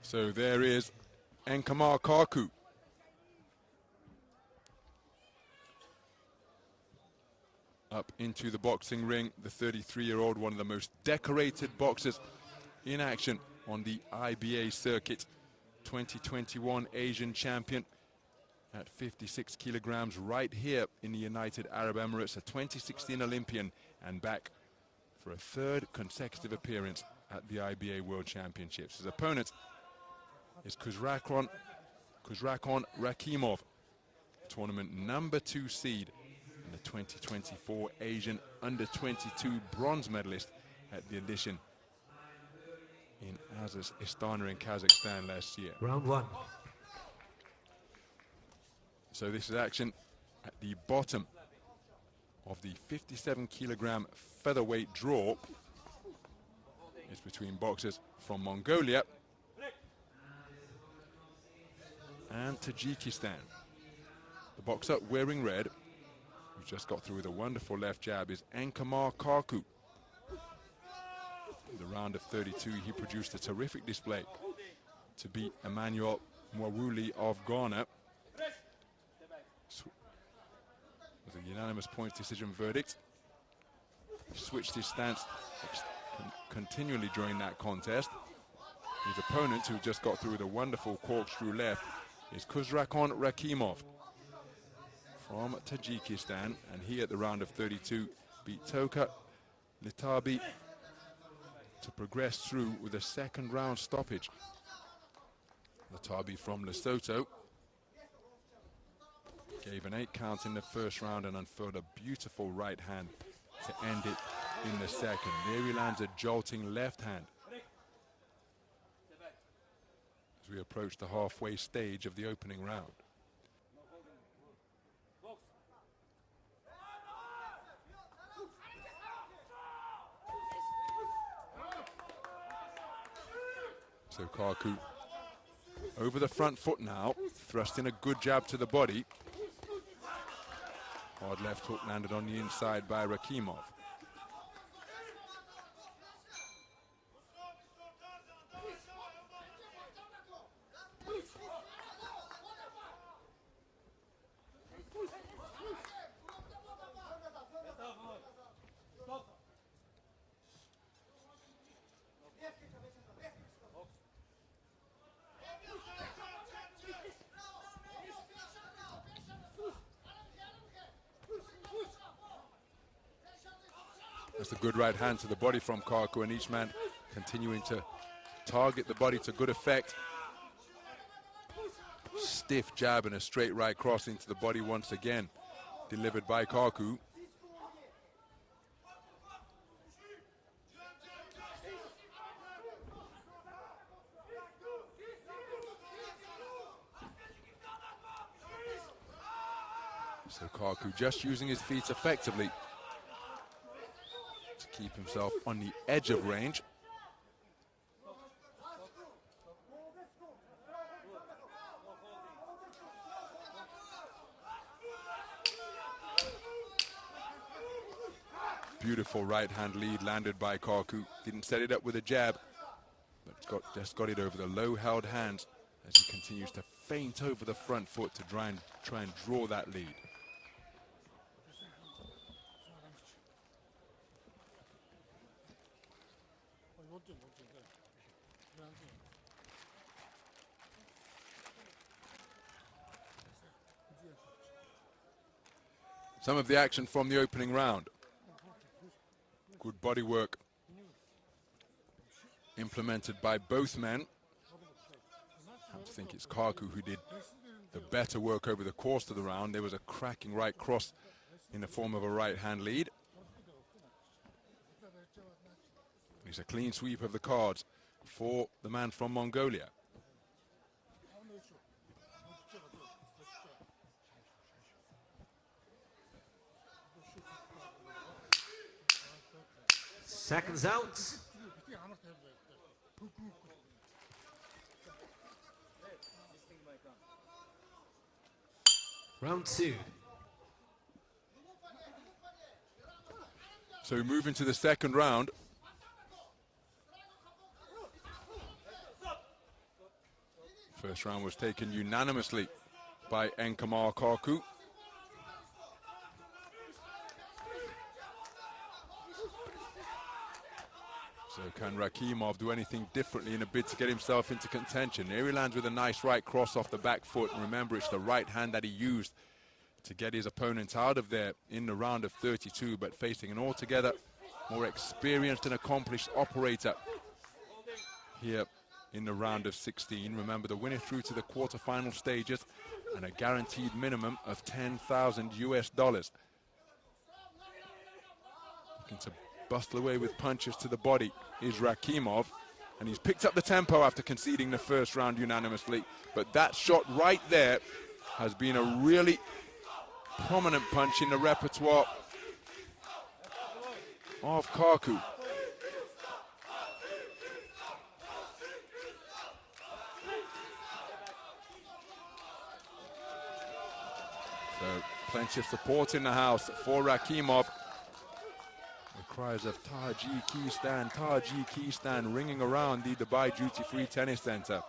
So there is Enkh KHARKHUU. Up into the boxing ring, the 33-year-old, one of the most decorated boxers in action on the IBA circuit. 2021 Asian champion at 56 kilograms right here in the United Arab Emirates, a 2016 Olympian, and back for a third consecutive appearance at the IBA World Championships. His opponent is Khusravkhon RAKHIMOV, tournament #2 seed and the 2024 Asian Under-22 bronze medalist at the edition in Astana in Kazakhstan last year. Round one. So this is action at the bottom of the 57-kilogram featherweight draw. It's between boxers from Mongolia and Tajikistan. The boxer wearing red, who just got through with a wonderful left jab, is Enkh KHARKHUU. In the round of 32, he produced a terrific display to beat Emmanuel Mwawuli of Ghana. With a unanimous points decision verdict. He switched his stance continually during that contest. His opponent, who just got through with a wonderful corkscrew left, is Khusravkhon RAKHIMOV from Tajikistan, and he at the round of 32 beat Toka Litabi to progress through with a second round stoppage. Litabi from Lesotho gave an 8 count in the first round and unfurled a beautiful right hand to end it in the second. There he lands a jolting left hand as we approach the halfway stage of the opening round. So KHARKHUU over the front foot now, thrusting a good jab to the body. Hard left hook landed on the inside by RAKHIMOV. That's a good right hand to the body from KHARKHUU, and each man continuing to target the body to good effect. Stiff jab and a straight right cross into the body once again, delivered by KHARKHUU. So KHARKHUU just using his feet effectively to keep himself on the edge of range. Beautiful right hand lead landed by KHARKHUU. Didn't set it up with a jab, but just got it over the low held hands as he continues to feint over the front foot to try and draw that lead. Some of the action from the opening round. Good body work implemented by both men. I have to think it's KHARKHUU who did the better work over the course of the round. There was a cracking right cross in the form of a right hand lead. It's a clean sweep of the cards for the man from Mongolia. Seconds out. Round two. So we move into the second round. First round was taken unanimously by Enkh KHARKHUU. So can Rakhimov do anything differently in a bid to get himself into contention? Here he lands with a nice right cross off the back foot. And remember, it's the right hand that he used to get his opponent out of there in the round of 32, but facing an altogether more experienced and accomplished operator here in the round of 16. Remember, the winner through to the quarterfinal stages and a guaranteed minimum of $10,000 US. Looking to bustle away with punches to the body is Rakhimov, and he's picked up the tempo after conceding the first round unanimously. But that shot right there has been a really prominent punch in the repertoire of KHARKHUU. So plenty of support in the house for Rakhimov. The cries of Tajikistan, Tajikistan ringing around the Dubai Duty-Free Tennis Center.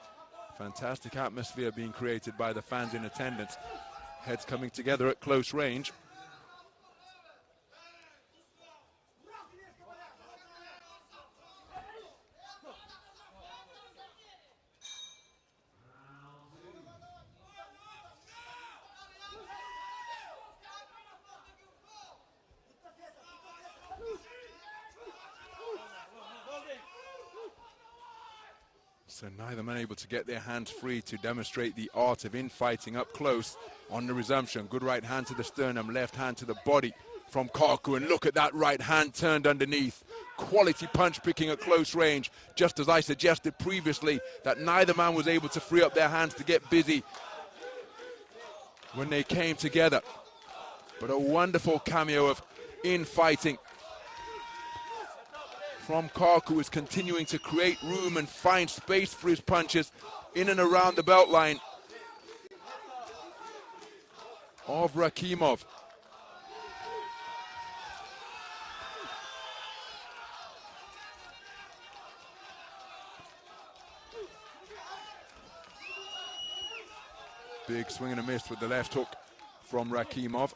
Fantastic atmosphere being created by the fans in attendance. Heads coming together at close range. So neither man able to get their hands free to demonstrate the art of infighting up close. On the resumption, good right hand to the sternum, left hand to the body from KHARKHUU, and look at that right hand turned underneath. Quality punch picking at close range, just as I suggested previously that neither man was able to free up their hands to get busy when they came together. But a wonderful cameo of infighting from KHARKHUU, is continuing to create room and find space for his punches in and around the belt line of Rakhimov. Big swing and a miss with the left hook from Rakhimov.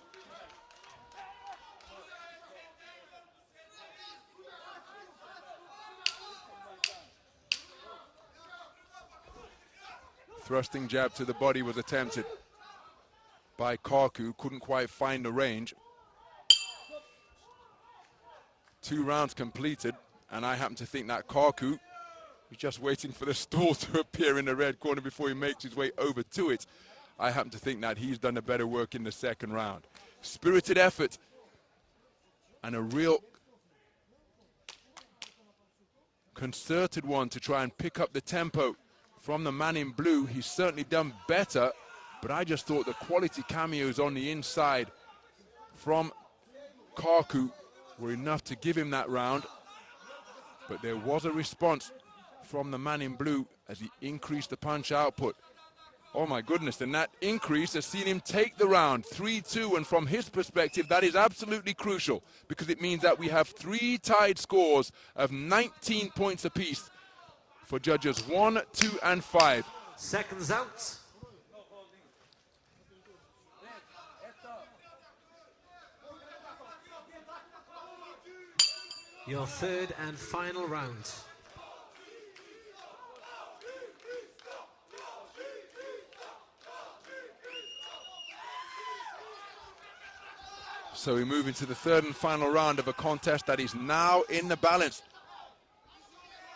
Thrusting jab to the body was attempted by KHARKHUU, couldn't quite find the range. 2 rounds completed, and I happen to think that KHARKHUU is just waiting for the stall to appear in the red corner before he makes his way over to it. I happen to think that he's done the better work in the second round. Spirited effort and a real concerted one to try and pick up the tempo from the man in blue. He's certainly done better, but I just thought the quality cameos on the inside from KHARKHUU were enough to give him that round. But there was a response from the man in blue as he increased the punch output. Oh my goodness, and that increase has seen him take the round 3-2, and from his perspective that is absolutely crucial, because it means that we have 3 tied scores of 19 points apiece for judges 1, 2, and 5. Seconds out. Your third and final round. So we move into the third and final round of a contest that is now in the balance,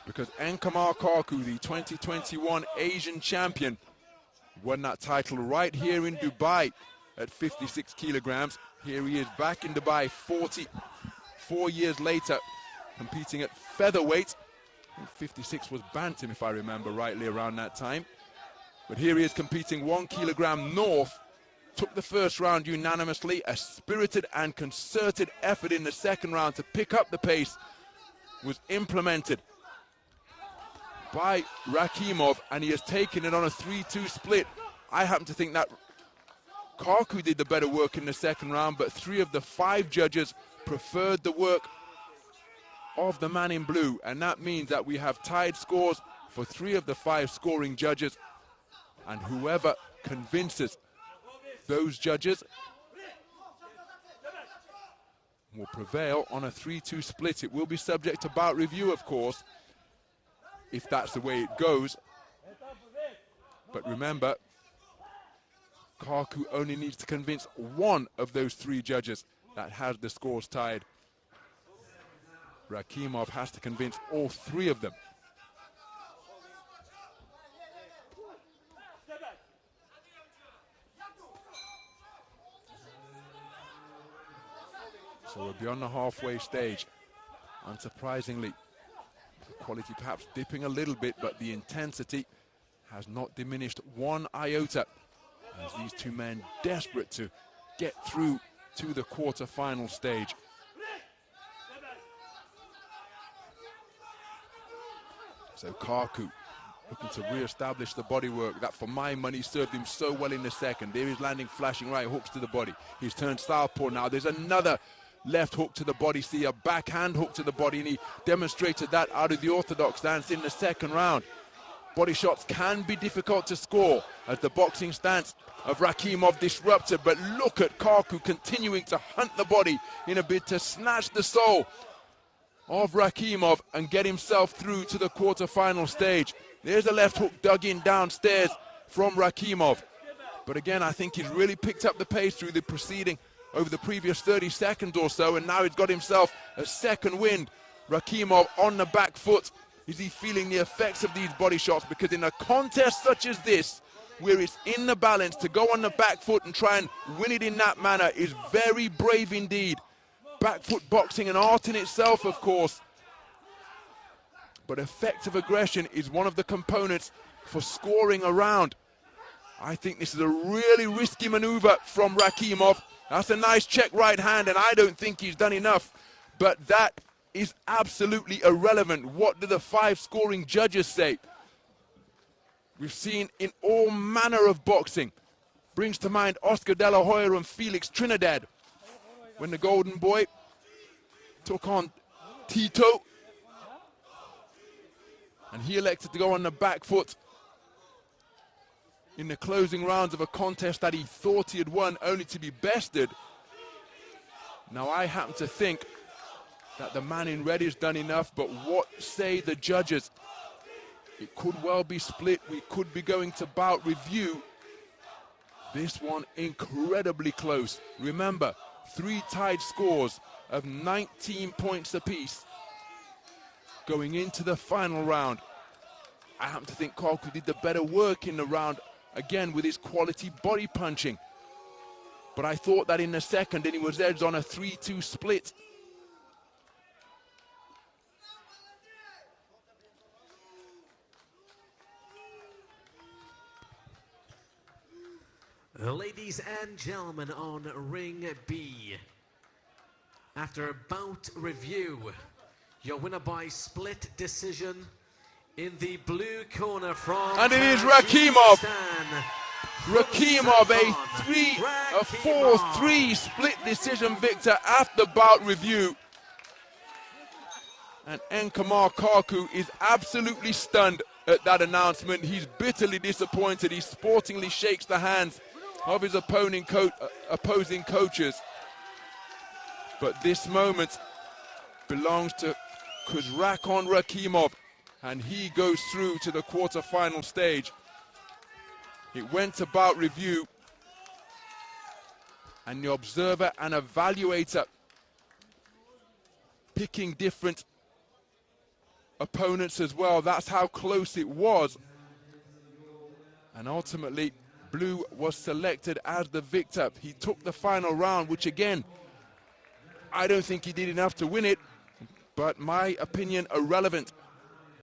because Enkh KHARKHUU, the 2021 Asian champion, won that title right here in Dubai at 56 kilograms. Here he is back in Dubai 44 years later, competing at featherweight. I think 56 was bantam, if I remember rightly, around that time. But here he is competing 1 kilogram north. Took the first round unanimously. A spirited and concerted effort in the second round to pick up the pace was implemented by Rakhimov, and he has taken it on a 3-2 split. I happen to think that KHARKHUU did the better work in the second round, but 3 of the 5 judges preferred the work of the man in blue, and that means that we have tied scores for 3 of the 5 scoring judges. And whoever convinces those judges will prevail on a 3-2 split. It will be subject to bout review, of course, if that's the way it goes. But remember, KHARKHUU only needs to convince one of those 3 judges that has the scores tied. RAKHIMOV has to convince all 3 of them. So we're beyond the halfway stage. Unsurprisingly, the quality perhaps dipping a little bit, but the intensity has not diminished one iota, as these 2 men desperate to get through to the quarter-final stage. So KHARKHUU looking to re-establish the bodywork that, for my money, served him so well in the second. There he's landing flashing right hooks to the body. He's turned southpaw now. There's another left hook to the body. See, a backhand hook to the body, and he demonstrated that out of the orthodox stance in the second round. Body shots can be difficult to score as the boxing stance of RAKHIMOV disrupted, but look at KHARKHUU continuing to hunt the body in a bid to snatch the soul of RAKHIMOV and get himself through to the quarter-final stage. There's a left hook dug in downstairs from RAKHIMOV. But again, I think he's really picked up the pace through the proceeding over the previous 30 seconds or so, and now he's got himself a second wind. RAKHIMOV on the back foot. Is he feeling the effects of these body shots? Because in a contest such as this, where it's in the balance, to go on the back foot and try and win it in that manner is very brave indeed. Back foot boxing, an art in itself, of course. But effective aggression is one of the components for scoring a round. I think this is a really risky maneuver from RAKHIMOV. That's a nice check right hand, and I don't think he's done enough. But that is absolutely irrelevant. What do the 5 scoring judges say? We've seen in all manner of boxing. Brings to mind Oscar De La Hoya and Felix Trinidad, when the Golden Boy took on Tito, and he elected to go on the back foot in the closing rounds of a contest that he thought he had won, only to be bested. Now, I happen to think that the man in red has done enough, but what say the judges? It could well be split. We could be going to bout review. This one incredibly close. Remember, 3 tied scores of 19 points apiece going into the final round. I happen to think KHARKHUU did the better work in the round, again with his quality body punching. But I thought that in the second, and he was edged on a 3-2 split. Ladies and gentlemen, on ring B, after a bout review, your winner by split decision in the blue corner from and it is RAKHIMOV. RAKHIMOV, a 4-3 split decision victor after bout review. And Enkh KHARKHUU is absolutely stunned at that announcement. He's bitterly disappointed. He sportingly shakes the hands of his opposing coaches. But this moment belongs to Khusravkhon RAKHIMOV, and he goes through to the quarter-final stage. It went to bout review, and the observer and evaluator picking different opponents as well. That's how close it was. And ultimately, Blue was selected as the victor. He took the final round, which again, I don't think he did enough to win it, but my opinion, irrelevant.